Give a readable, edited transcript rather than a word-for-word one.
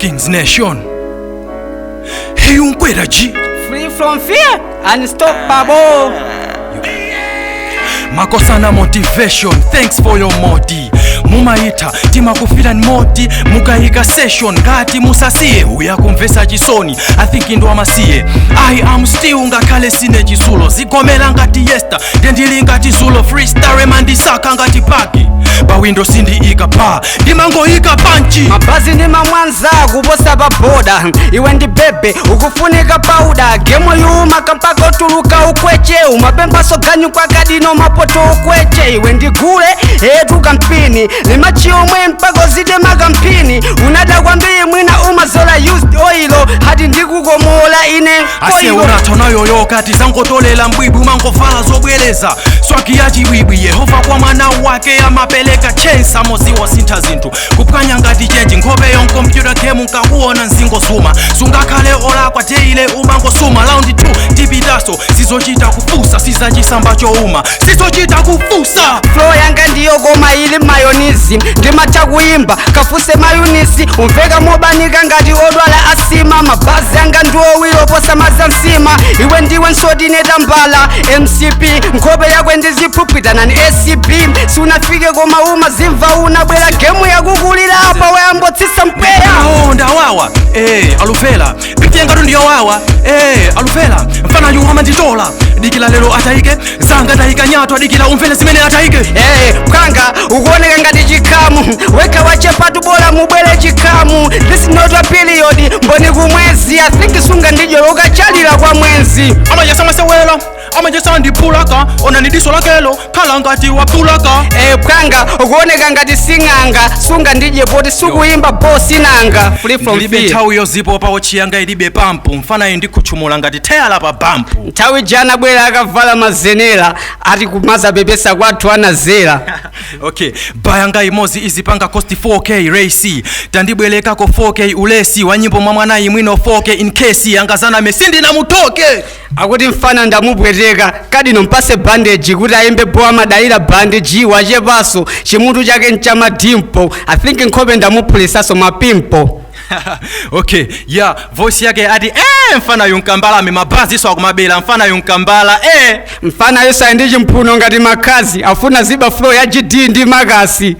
Kings Nation. Hey unkwera G. Free from fear, unstoppable. Makosana motivation, thanks for your modi. Mumaita tima kufila moti mukaika session ngati musasiye uya kumvesa chisoni I think ndo amasiye I am still ngakhale sine chisulo zigomela ngati yesta ndendili ngati zulo freestyle mandisaka ngati paki pa windows sindiika pa ndimangoika panchi mabazi ndi mamwanza kuposa pa boda iwe ndi bebe ukufunika pauda gemo yuma kampaka utuluka ukweche umapembaso ganyu kwa kadino mapoto ukweche iwe ndigule etu kampini limachiomwe mpaka uzide makampini unada kwambiri mwina umazola used oilo hati ndikukomola ine ase uratona yoyo kati zangotolela mbwibwi umangovala zobwereza swaki ya chibwibwi Yehova kwa mwana wake amapeleka chensa moziwa sintha zinthu kupwanya ngati chenji nkhope yonkompyuta game nkakuona nzingosuma sungakhale ola kwa teile umangosuma round 2 tipitaso sizochita kufusa sizachisamba chouma sizochita kufusa flow yanga ndiyo koma ili mayonizi ndimatha kuyimba kafuse mayunisi umveka mobanika ngati odwala asima mabazi yanga ndiowiro posa mazansima iwe ndiwe nsodineta mbala MCP nkhope yakwe ndiziphupwitana ni ACB siunafike koma uma zimva unabwera gemu yakukulira apa wayambotsisa mpweya ndawawa aluvela biti yangatu ndiyowawa aluvela mfana yuhama nditola dikila lero atayike zanga tayika nyato adikila umvele zimene atayike pkanga ukuoneka ngati chikhamu weka wachepatu bola mubwere chikhamu this is not a period mboni kumwezi I think sunga ndijoloka chalira kwa mwenzi amajasa masewela amajasa ndipulaka ona nidiso lakelo khala ngati wapulaka pkanga ukuoneka ngati sing'anga sunga ndije poti sukuyimba bosi nanga free from fear nthawi yozipo pa ochiyanga ilibe pampu mfana ndikuchumula ngati thayala pa bampu nthawi jana bwera akavala mazenera ati kumaza bebesa kwathu anazera okay bayanga imozi izipanga cost 4k race tandibwelekako 4k ulesi wa nyimbo mwa mwanayi mwino 4k in case yangazana mesindi na mutoke akuti mfana ndamubweteka kadino mpase bandage kuti ayimbe bowa madalira bandage wachepaso chimutu chake nchamadimpo I think nkhope ndamuphulisaso mapimpo okay yeah voice yake ati mfana yunkambala mabazi so akumabela mfana yunkambala mfana yosa ndi chimphuno ngati makazi afuna ziba flow ya GD ndi makasi